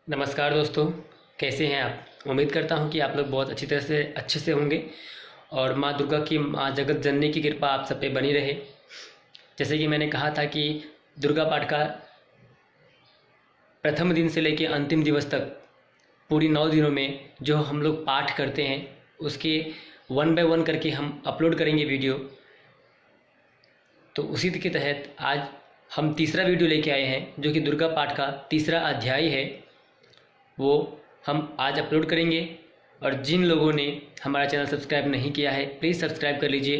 नमस्कार दोस्तों, कैसे हैं आप। उम्मीद करता हूं कि आप लोग बहुत अच्छी तरह से अच्छे से होंगे और माँ दुर्गा की, माँ जगत जननी की कृपा आप सब पे बनी रहे। जैसे कि मैंने कहा था कि दुर्गा पाठ का प्रथम दिन से लेकर अंतिम दिवस तक पूरी 9 दिनों में जो हम लोग पाठ करते हैं उसके 1 बाय 1 करके हम अपलोड करेंगे वीडियो। तो उसी के तहत आज हम तीसरा वीडियो लेके आए हैं जो कि दुर्गा पाठ का तीसरा अध्याय है, वो हम आज अपलोड करेंगे। और जिन लोगों ने हमारा चैनल सब्सक्राइब नहीं किया है प्लीज़ सब्सक्राइब कर लीजिए,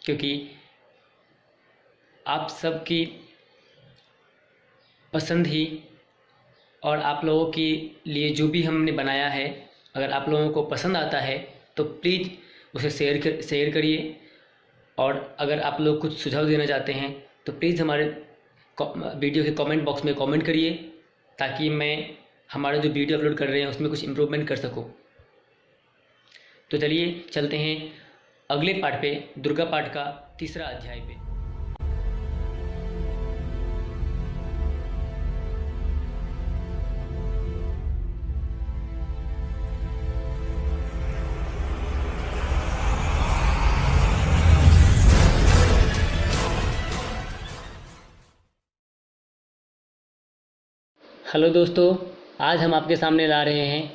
क्योंकि आप सबकी पसंद ही और आप लोगों के लिए जो भी हमने बनाया है, अगर आप लोगों को पसंद आता है तो प्लीज़ उसे शेयर करिए। और अगर आप लोग कुछ सुझाव देना चाहते हैं तो प्लीज़ हमारे वीडियो के कमेंट बॉक्स में कमेंट करिए, ताकि मैं हमारा जो वीडियो अपलोड कर रहे हैं उसमें कुछ इम्प्रूवमेंट कर सकूं। तो चलिए चलते हैं अगले पार्ट पे, दुर्गा पाठ का तीसरा अध्याय पे। हेलो दोस्तों, आज हम आपके सामने ला रहे हैं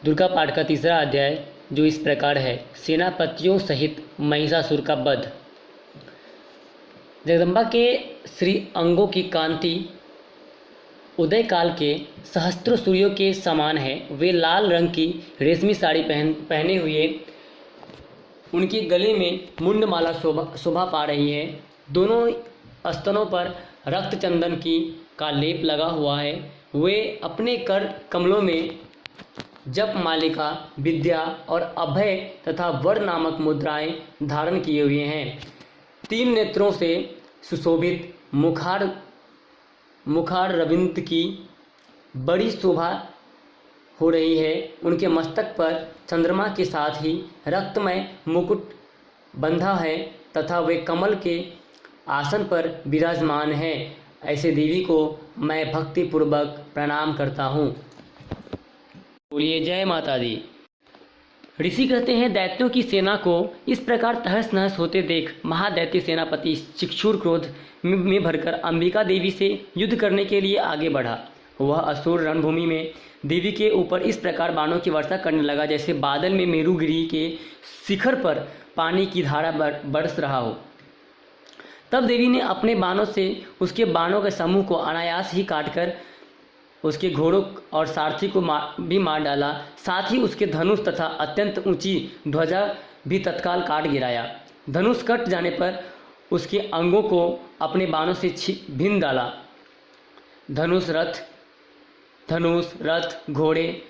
दुर्गा पाठ का तीसरा अध्याय, जो इस प्रकार है। सेनापतियों सहित महिषासुर का वध। जगदम्बा के श्री अंगों की कांति उदय काल के सहस्त्रों सूर्यों के समान है। वे लाल रंग की रेशमी साड़ी पहने हुए, उनके गले में मुंडमाला शोभा पा रही है। दोनों स्तनों पर रक्त चंदन की का लेप लगा हुआ है। वे अपने कर कमलों में जप मालिका, विद्या और अभय तथा वर नामक मुद्राएं धारण किए हुए हैं। 3 नेत्रों से सुशोभित मुखार रविंद्र की बड़ी शोभा हो रही है। उनके मस्तक पर चंद्रमा के साथ ही रक्तमय मुकुट बंधा है तथा वे कमल के आसन पर विराजमान है। ऐसे देवी को मैं भक्ति पूर्वक प्रणाम करता हूँ। बोलिए जय माता दी। ऋषि कहते हैं, दैत्यों की सेना को इस प्रकार तहस नहस होते देख महादैत्य सेनापति चिक्षुर क्रोध में भरकर अंबिका देवी से युद्ध करने के लिए आगे बढ़ा। वह असुर रणभूमि में देवी के ऊपर इस प्रकार बाणों की वर्षा करने लगा जैसे बादल में मेरुगिरी के शिखर पर पानी की धारा बरस रहा हो। तब देवी ने अपने बाणों से उसके बाणों के समूह को अनायास ही काटकर उसके घोड़ों और सारथी को भी मार डाला। साथ ही उसके धनुष तथा अत्यंत ऊंची ध्वजा भी तत्काल काट गिराया। धनुष कट जाने पर उसके अंगों को अपने बाणों से भीन डाला। धनुष, रथ, घोड़े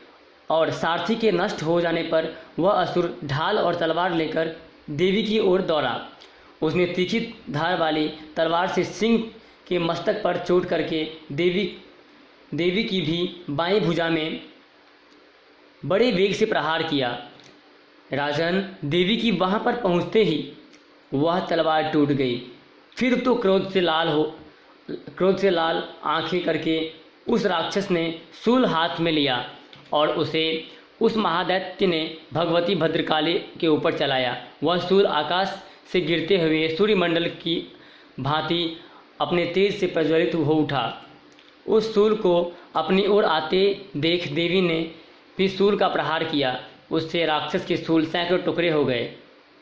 और सारथी के नष्ट हो जाने पर वह असुर ढाल और तलवार लेकर देवी की ओर दौड़ा। उसने तीखी धार वाली तलवार से सिंह के मस्तक पर चोट करके देवी की भी बाईं भुजा में बड़े वेग से प्रहार किया। राजन, देवी की वहां पर पहुंचते ही वह तलवार टूट गई। फिर तो क्रोध से लाल आंखें करके उस राक्षस ने शूल हाथ में लिया और उसे उस महादैत्य ने भगवती भद्रकाली के ऊपर चलाया। वह शूल आकाश से गिरते हुए सूर्यमंडल की भांति अपने तेज से प्रज्वलित हो उठा। उस शूल को अपनी ओर आते देख देवी ने भी शूल का प्रहार किया। उससे राक्षस के शूल सैकड़ों टुकड़े हो गए।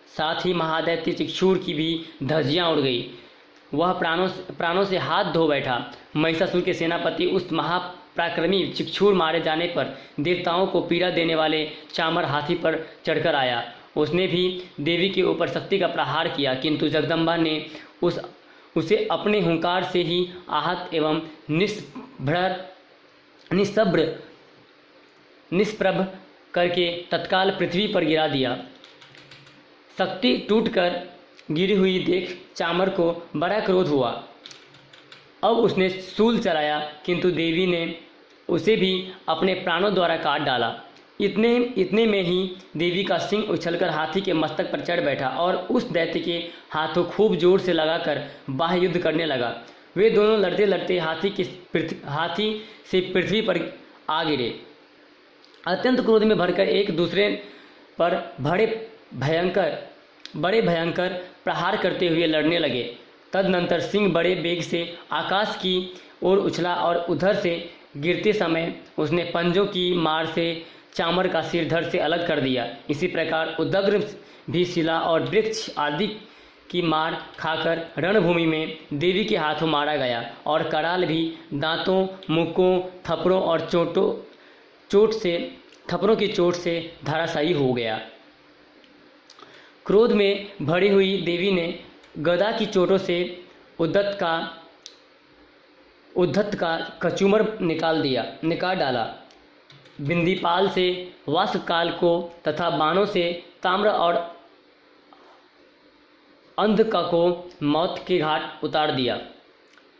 साथ ही महादैत्य चिक्षुर की भी धज्जियां उड़ गई। वह प्राणों से हाथ धो बैठा। महिषासुर के सेनापति उस महापराक्रमी चिक्षुर मारे जाने पर देवताओं को पीड़ा देने वाले चामर हाथी पर चढ़कर आया। उसने भी देवी के ऊपर शक्ति का प्रहार किया, किंतु जगदम्बा ने उसे अपने हुंकार से ही आहत एवं निष्प्रभ करके तत्काल पृथ्वी पर गिरा दिया। शक्ति टूटकर गिरी हुई देख चामर को बड़ा क्रोध हुआ। अब उसने शूल चलाया, किंतु देवी ने उसे भी अपने प्राणों द्वारा काट डाला। इतने में ही देवी का सिंह उछलकर हाथी के मस्तक पर चढ़ बैठा और उस दैत्य के हाथों खूब जोर से लगाकर बाह्य युद्ध करने लगा। वे दोनों लड़ते लड़ते हाथी से पृथ्वी पर आ गिरे। अत्यंत क्रोध में भरकर एक दूसरे पर बड़े भयंकर प्रहार करते हुए लड़ने लगे। तदनंतर सिंह बड़े वेग से आकाश की ओर उछला और उधर से गिरते समय उसने पंजों की मार से चामर का सिर धड़ से अलग कर दिया। इसी प्रकार उदग्र भी शिला और वृक्ष आदि की मार खाकर रणभूमि में देवी के हाथों मारा गया और कराल भी दांतों, मुक्कों, थप्पड़ों की चोट से धराशायी हो गया। क्रोध में भरी हुई देवी ने गदा की चोटों से उद्धत का कचूमर निकाल डाला। बिंदीपाल से वाष्पकाल को तथा बाणों से ताम्र और अंधका को मौत के घाट उतार दिया।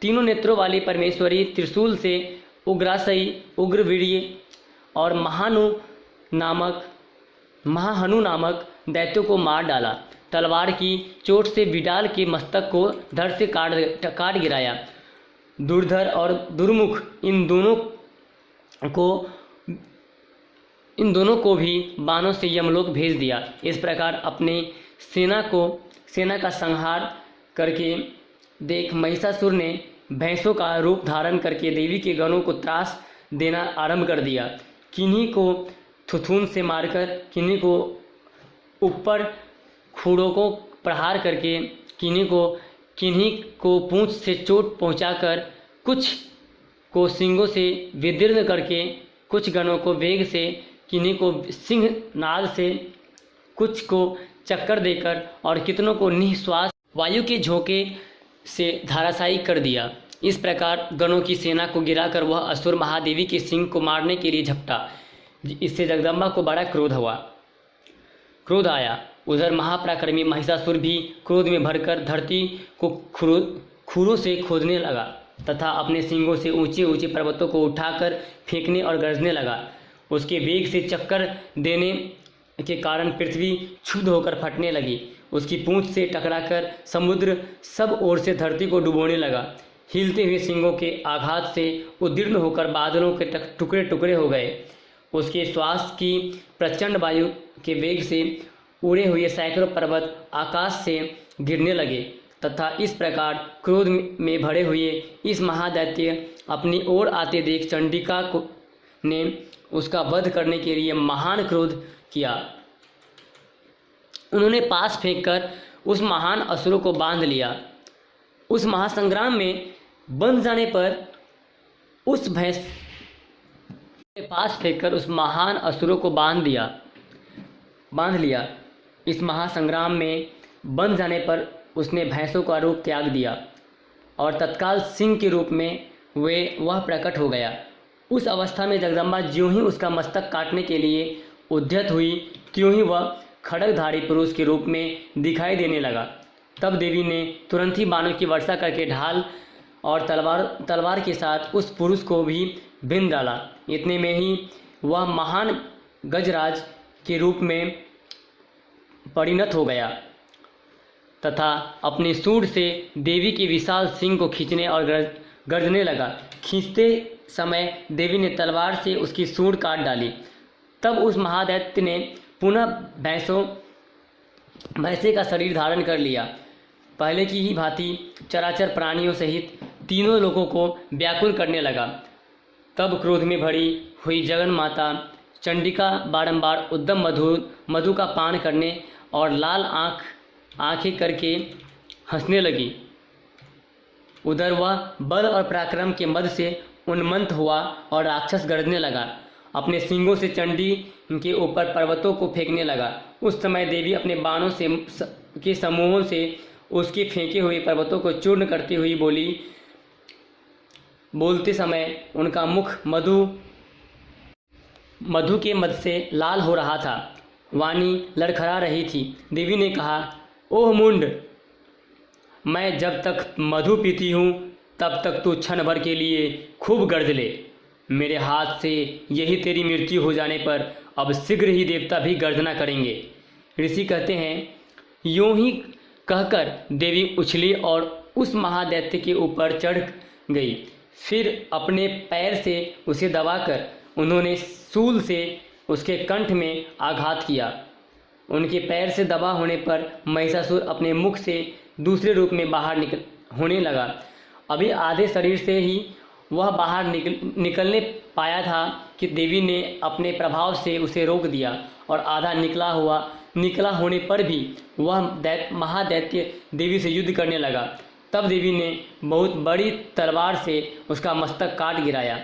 तीनों नेत्रों वाली परमेश्वरी त्रिशूल से उग्रासई, उग्रवीर्य और महाहनु नामक दैत्यों को मार डाला। तलवार की चोट से विडाल के मस्तक को धड़ से काट गिराया। दुर्धर और दुर्मुख इन दोनों को भी बाणों से यमलोक भेज दिया। इस प्रकार अपने सेना का संहार करके देख महिषासुर ने भैंसों का रूप धारण करके देवी के गणों को त्रास देना आरंभ कर दिया। किन्हीं को थुथुन से मारकर, किन्हीं को ऊपर खूड़ों को प्रहार करके, किन्हीं को पूंछ से चोट पहुंचाकर, कुछ को सींगों से विदीर्ण करके, कुछ गणों को वेग से, किन्हीं को सिंह नाद से, कुछ को चक्कर देकर और कितनों को निःश्वास वायु के झोंके से धाराशायी कर दिया। इस प्रकार गणों की सेना को गिराकर वह असुर महादेवी के सिंह को मारने के लिए झपटा। इससे जगदम्बा को बड़ा क्रोध आया। उधर महापराक्रमी महिषासुर भी क्रोध में भरकर धरती को खुरों से खोदने लगा तथा अपने सींगों से ऊंचे ऊंचे पर्वतों को उठाकर फेंकने और गरजने लगा। उसके वेग से चक्कर देने के कारण पृथ्वी क्षुब्ध होकर फटने लगी। उसकी पूंछ से टकराकर समुद्र सब ओर से धरती को डुबोने लगा। हिलते हुए सींगों के आघात से उद्दीर्ण होकर बादलों के टुकड़े टुकड़े हो गए। उसके श्वास की प्रचंड वायु के वेग से उड़े हुए सैकड़ों पर्वत आकाश से गिरने लगे तथा इस प्रकार क्रोध में भरे हुए इस महादैत्य अपनी ओर आते देख चंडिका ने उसका वध करने के लिए महान क्रोध किया। उन्होंने पास फेंककर उस महान असुर को बांध लिया। उस महासंग्राम में बंध जाने पर उस भैंस के पास फेंककर उस महान असुरों को बांध लिया। इस महासंग्राम में बंध जाने पर उसने भैंसों का रूप त्याग दिया और तत्काल सिंह के रूप में वह प्रकट हो गया। उस अवस्था में जगदम्बा ज्यों ही उसका मस्तक काटने के लिए उद्यत हुई, त्यों ही वह खड्गधारी पुरुष के रूप में दिखाई देने लगा। तब देवी ने तुरंत ही बाणों की वर्षा करके ढाल और तलवार के साथ उस पुरुष को भी बिंद डाला। इतने में ही वह महान गजराज के रूप में परिणत हो गया तथा अपने सूंड से देवी के विशाल सिंह को खींचने और गर्जने लगा। खींचते समय देवी ने तलवार से उसकी सूंड काट डाली। तब उस महादैत्य ने पुनः भैंसे का शरीर धारण कर लिया। पहले की ही भांति चराचर प्राणियों सहित तीनों लोगों को व्याकुल करने लगा। तब क्रोध में भरी हुई जगन माता चंडिका बारंबार उद्दम मधु का पान करने और लाल आंखें करके हंसने लगी। उधर वह बल और पराक्रम के मद से उन्मत्त हुआ और राक्षस गरजने लगा। अपने सींगों से चंडी के ऊपर पर्वतों को फेंकने लगा। उस समय देवी अपने बाणों के समूहों से उसके फेंके हुए पर्वतों को चूर्ण करती हुई बोलते समय उनका मुख मधु के मद से लाल हो रहा था। वाणी लड़खड़ा रही थी। देवी ने कहा, ओह मुंड, मैं जब तक मधु पीती हूँ तब तक तू क्षण भर के लिए खूब गर्ज ले। मेरे हाथ से यही तेरी मृत्यु हो जाने पर अब शीघ्र ही देवता भी गर्जना करेंगे। ऋषि कहते हैं, यूं ही कहकर देवी उछली और उस महादैत्य के ऊपर चढ़ गई। फिर अपने पैर से उसे दबाकर उन्होंने शूल से उसके कंठ में आघात किया। उनके पैर से दबा होने पर महिषासुर अपने मुख से दूसरे रूप में बाहर होने लगा। अभी आधे शरीर से ही वह बाहर निकलने पाया था कि देवी ने अपने प्रभाव से उसे रोक दिया और आधा निकला होने पर भी वह महादैत्य देवी से युद्ध करने लगा। तब देवी ने बहुत बड़ी तलवार से उसका मस्तक काट गिराया।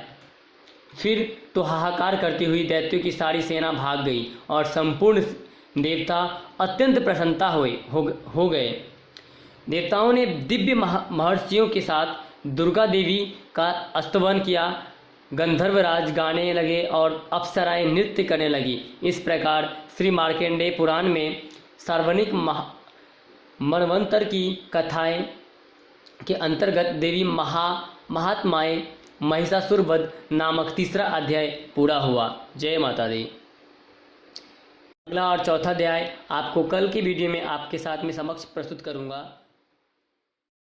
फिर तो हाहाकार करती हुई दैत्यों की सारी सेना भाग गई और संपूर्ण देवता अत्यंत प्रसन्नता हो गए। देवताओं ने दिव्य महर्षियों के साथ दुर्गा देवी का स्तवन किया। गंधर्वराज गाने लगे और अप्सराएं नृत्य करने लगी। इस प्रकार श्री मार्कंडेय पुराण में सार्वजनिक मनवंतर की कथाएं के अंतर्गत देवी महात्माएं महिषासुर वध नामक तीसरा अध्याय पूरा हुआ। जय माता दी। अगला और चौथा अध्याय आपको कल की वीडियो में आपके साथ में समक्ष प्रस्तुत करूंगा।